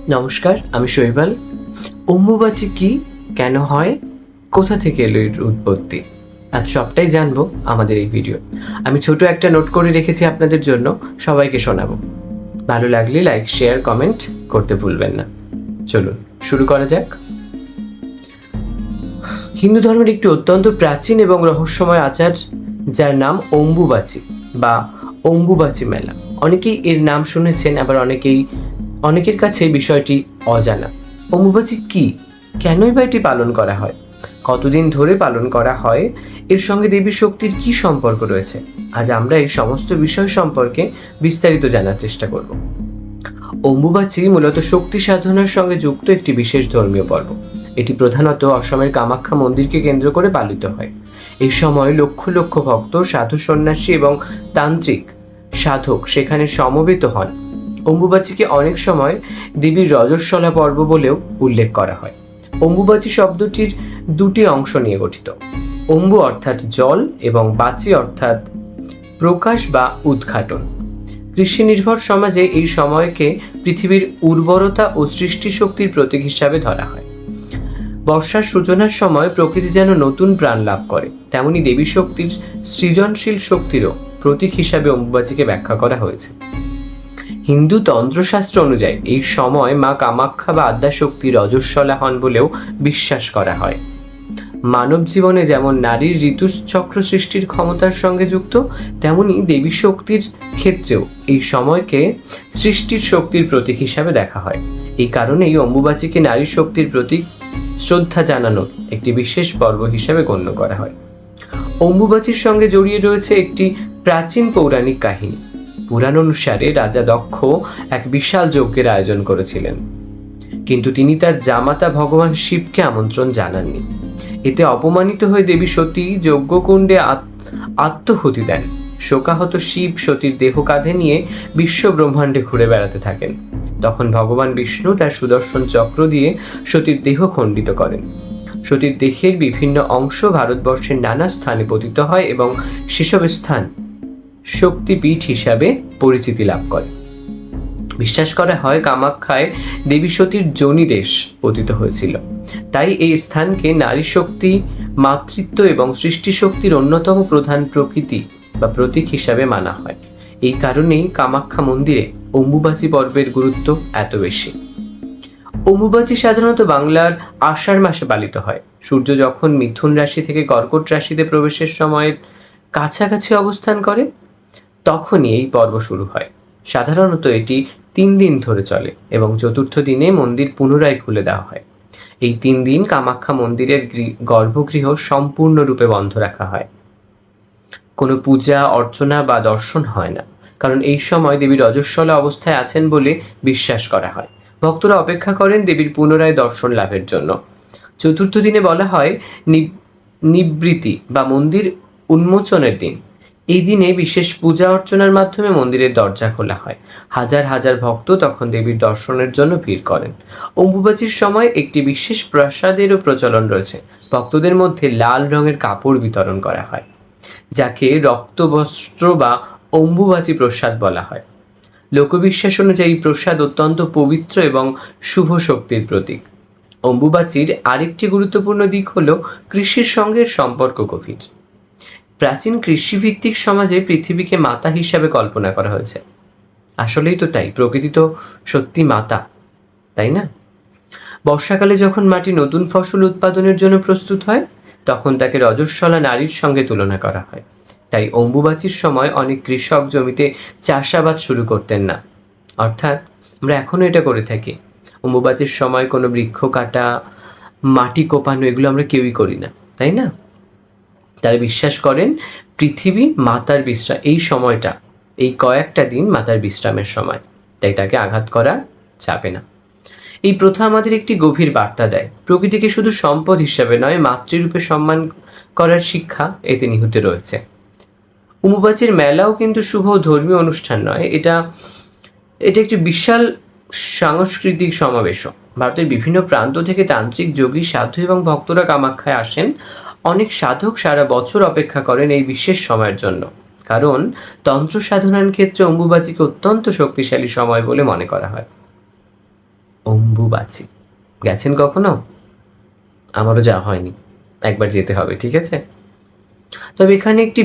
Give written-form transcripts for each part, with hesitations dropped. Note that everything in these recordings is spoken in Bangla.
নমস্কার, আমি শৈবাল। অম্বুবাচী কি, কেন হয়, কোথা থেকে এলো এর উৎপত্তি, আজ সবটাই জানবো আমাদের এই ভিডিও। আমি ছোট একটা নোট করে রেখেছি আপনাদের জন্য, সবাইকে শোনাবো। ভালো লাগলে লাইক, শেয়ার, কমেন্ট করতে ভুলবেন না। চলুন শুরু করা যাক। হিন্দু ধর্মের একটি অত্যন্ত প্রাচীন এবং রহস্যময় আচার, যার নাম অম্বুবাচী বা অম্বুবাচী মেলা। অনেকেই এর নাম শুনেছেন, আবার অনেকের কাছে বিষয়টি অজানা। অম্বুবাচী কি, কেনই বা এটি পালন করা হয়, কতদিন ধরে পালন করা হয়, এর সঙ্গে দেবী শক্তির কি সম্পর্ক রয়েছে, আজ আমরা এই সমস্ত বিষয় সম্পর্কে বিস্তারিত জানার চেষ্টা করব। অম্বুবাচী মূলত শক্তি সাধনার সঙ্গে যুক্ত একটি বিশেষ ধর্মীয় পর্ব। এটি প্রধানত অসমের কামাখ্যা মন্দিরকে কেন্দ্র করে পালিত হয়। এই সময় লক্ষ লক্ষ ভক্ত, সাধু সন্ন্যাসী এবং তান্ত্রিক সাধক সেখানে সমবেত হন। অম্বুবাচীকে অনেক সময় দেবীর রজস্বলা পর্ব বলেও উল্লেখ করা হয়। অম্বুবাচী শব্দটির দুটি অংশ নিয়ে গঠিত। অম্বু অর্থাৎ জল এবং বাচী অর্থাৎ প্রকাশ বা উদ্ঘাটন। কৃষি নির্ভর সমাজে এই সময়কে পৃথিবীর উর্বরতা ও সৃষ্টি শক্তির প্রতীক হিসাবে ধরা হয়। বর্ষার সূচনার সময় প্রকৃতি যেন নতুন প্রাণ লাভ করে, তেমনি দেবী শক্তির সৃজনশীল শক্তিরও প্রতীক হিসাবে অম্বুবাচীকে ব্যাখ্যা করা হয়েছে। হিন্দু তন্ত্রশাস্ত্র অনুযায়ী এই সময় মা কামাখ্যা বা আদ্যাশক্তি রজস্বলা হন বলেও বিশ্বাস করা হয়। মানব জীবনে যেমন নারীর ঋতুচক্র সৃষ্টির ক্ষমতার সঙ্গে যুক্ত, তেমনি দেবী শক্তির ক্ষেত্রেও এই সময়কে সৃষ্টির শক্তির প্রতীক হিসাবে দেখা হয়। এই কারণেই অম্বুবাচীকে নারী শক্তির প্রতি শ্রদ্ধা জানানোর একটি বিশেষ পর্ব হিসাবে গণ্য করা হয়। অম্বুবাচীর সঙ্গে জড়িয়ে রয়েছে একটি প্রাচীন পৌরাণিক কাহিনী। পুরাণ অনুসারে রাজা দক্ষ এক বিশাল যজ্ঞের আয়োজন করেছিলেন, কিন্তু তিনি তার জামাতা ভগবান শিবকে আমন্ত্রণ জানাননি। এতে অপমানিত হয়ে দেবী সতী যজ্ঞকুণ্ডে আত্মহুতি দেন। শোকাহত শিব সতীর দেহ কাঁধে নিয়ে বিশ্ব ব্রহ্মাণ্ডে ঘুরে বেড়াতে থাকেন। তখন ভগবান বিষ্ণু তার সুদর্শন চক্র দিয়ে সতীর দেহ খণ্ডিত করেন। সতীর দেহের বিভিন্ন অংশ ভারতবর্ষের নানা স্থানে পতিত হয় এবং সেসব স্থান শক্তিপীঠ হিসাবে পরিচিতি লাভ করে। বিশ্বাস করা হয় কামাখ্যায় দেবী সতীর যোনিদেশ পতিত হয়েছিল, তাই এই স্থানকে নারী শক্তি, মাতৃত্ব এবং সৃষ্টি শক্তির অন্যতম প্রধান প্রকৃতি বা প্রতীক হিসাবে মানা হয়। এই কারণেই কামাখ্যা মন্দিরে অম্বুবাচী পর্বের গুরুত্ব এত বেশি। অম্বুবাচী সাধারণত বাংলার আষাঢ় মাসে পালিত হয়। সূর্য যখন মিথুন রাশি থেকে কর্কট রাশিতে প্রবেশের সময়ের কাছাকাছি অবস্থান করে, তখনই এই পর্ব শুরু হয়। সাধারণত এটি 3 দিন ধরে চলে এবং চতুর্থ দিনে মন্দির পুনরায় খুলে দেওয়া হয়। এই 3 দিন কামাখ্যা মন্দিরের গর্ভগৃহ সম্পূর্ণরূপে বন্ধ রাখা হয়। কোনো পূজা অর্চনা বা দর্শন হয় না, কারণ এই সময় দেবী রজস্বলা অবস্থায় আছেন বলে বিশ্বাস করা হয়। ভক্তরা অপেক্ষা করেন দেবীর পুনরায় দর্শন লাভের জন্য। চতুর্থ দিনে বলা হয় নিবৃত্তি বা মন্দির উন্মোচনের দিন। এই দিনে বিশেষ পূজা অর্চনার মাধ্যমে মন্দিরের দরজা খোলা হয়। হাজার হাজার ভক্ত তখন দেবীর দর্শনের জন্য ভিড় করেন। অম্বুবাচীর সময় একটি বিশেষ প্রসাদেরও প্রচলন রয়েছে। ভক্তদের মধ্যে লাল রঙের কাপড় বিতরণ করা হয়, যাকে রক্তবস্ত্র বা অম্বুবাচী প্রসাদ বলা হয়। লোকবিশ্বাস অনুযায়ী প্রসাদ অত্যন্ত পবিত্র এবং শুভ শক্তির প্রতীক। অম্বুবাচীর আরেকটি গুরুত্বপূর্ণ দিক হল কৃষির সঙ্গে সম্পর্ক গভীর। প্রাচীন কৃষিভিত্তিক সমাজে পৃথিবীকে মাতা হিসাবে কল্পনা করা হয়েছে। আসলেই তো তাই, প্রকৃতি তো সত্যি মাতা, তাই না? বর্ষাকালে যখন মাটি নতুন ফসল উৎপাদনের জন্য প্রস্তুত হয়, তখন তাকে রজস্বলা নারীর সঙ্গে তুলনা করা হয়। তাই অম্বুবাচীর সময় অনেক কৃষক জমিতে চাষাবাদ শুরু করতেন না। অর্থাৎ আমরা এখনো এটা করে থাকি। অম্বুবাচীর সময় কোনো বৃক্ষ কাটা, মাটি কোপানো, এগুলো আমরা কেউই করি না, তাই না? তারা বিশ্বাস করেন পৃথিবী মাতার বিশ্রাম, এই সময়টা, এই কয়েকটা দিন মাতার বিশ্রামের সময়, তাই তাকে আঘাত করা যাবে না। এই প্রথা আমাদের একটি গভীর বার্তা দেয়। প্রকৃতিকে শুধু সম্পদ হিসাবে নয়, মাতৃরূপে সম্মান করার শিক্ষা এতে নিহিত রয়েছে। অম্বুবাচীর মেলাও কিন্তু শুভ ধর্মীয় অনুষ্ঠান নয়, এটা একটি বিশাল সাংস্কৃতিক সমাবেশও। ভারতের বিভিন্ন প্রান্ত থেকে তান্ত্রিক, যোগী, সাধু এবং ভক্তরা কামাখ্যায় আসেন। অনেক সাধক সারা বছর অপেক্ষা করেন এই বিশেষ সময়ের জন্য, কারণ তন্ত্র সাধনার ক্ষেত্রে অম্বুবাচীকে অত্যন্ত শক্তিশালী সময় বলে মনে করা হয়। অম্বুবাচী। গেছেন কখনো? আমারও যাওয়া হয়নি, একবার যেতে হবে, ঠিক আছে? তবে এখানে একটি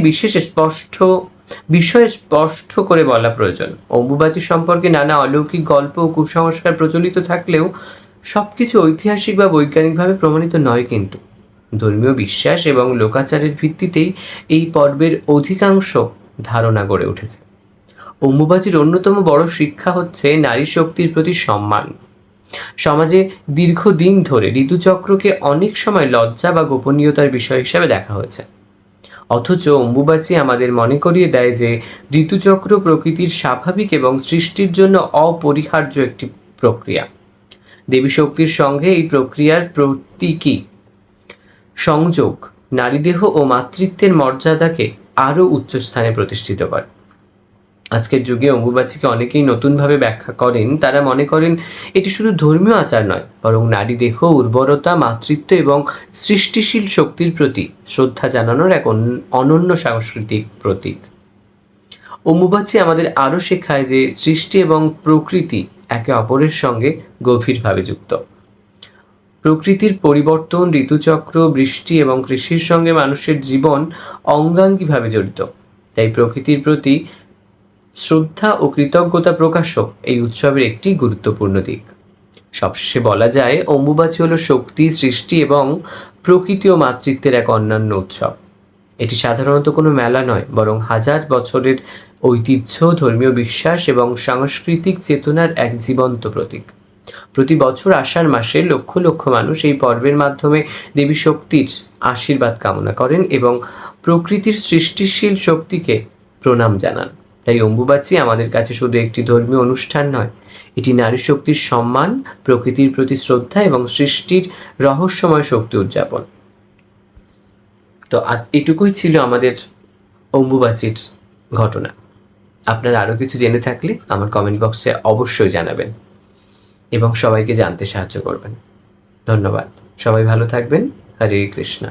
বিষয় স্পষ্ট করে বলা প্রয়োজন। অম্বুবাচী সম্পর্কে নানা অলৌকিক গল্প ও কুসংস্কার প্রচলিত থাকলেও সবকিছু ঐতিহাসিক বা বৈজ্ঞানিকভাবে প্রমাণিত নয় কিন্তু। ধর্মীয় বিশ্বাস এবং লোকাচারের ভিত্তিতেই এই পর্বের অধিকাংশ ধারণা গড়ে উঠেছে। অম্বুবাচীর অন্যতম বড় শিক্ষা হচ্ছে নারী শক্তির প্রতি সম্মান। সমাজে দীর্ঘদিন ধরে ঋতুচক্রকে অনেক সময় লজ্জা বা গোপনীয়তার বিষয় হিসাবে দেখা হয়েছে। অথচ অম্বুবাচী আমাদের মনে করিয়ে দেয় যে ঋতুচক্র প্রকৃতির স্বাভাবিক এবং সৃষ্টির জন্য অপরিহার্য একটি প্রক্রিয়া। দেবী শক্তির সঙ্গে এই প্রক্রিয়ার প্রতীকী সংযোগ নারীদেহ ও মাতৃত্বের মর্যাদাকে আরও উচ্চস্থানে প্রতিষ্ঠিত করে। আজকের যুগে অম্বুবাচীকে অনেকেই নতুনভাবে ব্যাখ্যা করেন। তারা মনে করেন এটি শুধু ধর্মীয় আচার নয়, বরং নারী দেহ, উর্বরতা, মাতৃত্ব এবং সৃষ্টিশীল শক্তির প্রতি শ্রদ্ধা জানানোর এক অনন্য সাংস্কৃতিক প্রতীক। অম্বুবাচী আমাদের আরও শেখায় যে সৃষ্টি এবং প্রকৃতি একে অপরের সঙ্গে গভীরভাবে যুক্ত। প্রকৃতির পরিবর্তন, ঋতুচক্র, বৃষ্টি এবং কৃষির সঙ্গে মানুষের জীবন অঙ্গাঙ্গিভাবে জড়িত। তাই প্রকৃতির প্রতি শ্রদ্ধা ও কৃতজ্ঞতা প্রকাশও এই উৎসবের একটি গুরুত্বপূর্ণ দিক। সবশেষে বলা যায়, অম্বুবাচী হলো শক্তি, সৃষ্টি এবং প্রকৃতি ও মাতৃত্বের এক অন্যান্য উৎসব। এটি সাধারণত কোনো মেলা নয়, বরং হাজার বছরের ঐতিহ্য, ধর্মীয় বিশ্বাস এবং সাংস্কৃতিক চেতনার এক জীবন্ত প্রতীক। প্রতি বছর আষাঢ় মাসে লক্ষ লক্ষ মানুষ এই পর্বের মাধ্যমে দেবী শক্তির আশীর্বাদ কামনা করেন এবং প্রকৃতির সৃষ্টিশীল শক্তিকে প্রণাম জানান। তাই অম্বুবাচী আমাদের কাছে শুধু একটি ধর্মীয় অনুষ্ঠান নয়, এটি নারী শক্তির সম্মান, প্রকৃতির প্রতি শ্রদ্ধা এবং সৃষ্টির রহস্যময় শক্তি উদযাপন। তো এটুকুই ছিল আমাদের অম্বুবাচীর ঘটনা। আপনারা আরও কিছু জেনে থাকলে আমার কমেন্ট বক্সে অবশ্যই জানাবেন এবং সবাইকে জানতে সাহায্য করবেন। ধন্যবাদ। সবাই ভালো থাকবেন। হরে কৃষ্ণ।